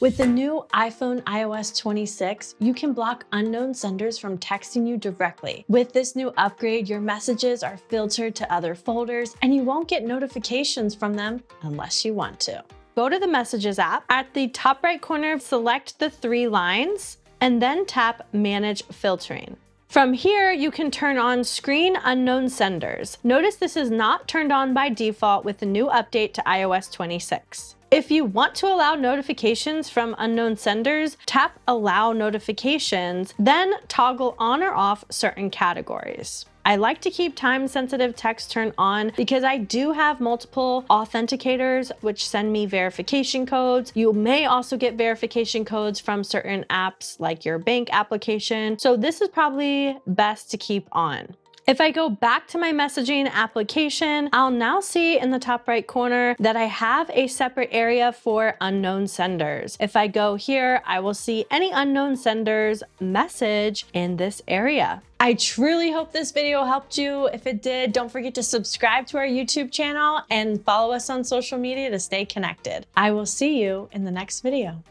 With the new iPhone iOS 26, you can block unknown senders from texting you directly. With this new upgrade, your messages are filtered to other folders and you won't get notifications from them unless you want to. Go to the Messages app. At the top right corner, select the 3 lines and then tap Manage Filtering. From here, you can turn on Screen Unknown Senders. Notice this is not turned on by default with the new update to iOS 26. If you want to allow notifications from unknown senders, tap Allow Notifications, then toggle on or off certain categories. I like to keep time-sensitive text turned on because I do have multiple authenticators which send me verification codes. You may also get verification codes from certain apps like your bank application, so this is probably best to keep on. If I go back to my messaging application, I'll now see in the top right corner that I have a separate area for unknown senders. If I go here, I will see any unknown senders message in this area. I truly hope this video helped you. If it did, don't forget to subscribe to our YouTube channel and follow us on social media to stay connected. I will see you in the next video.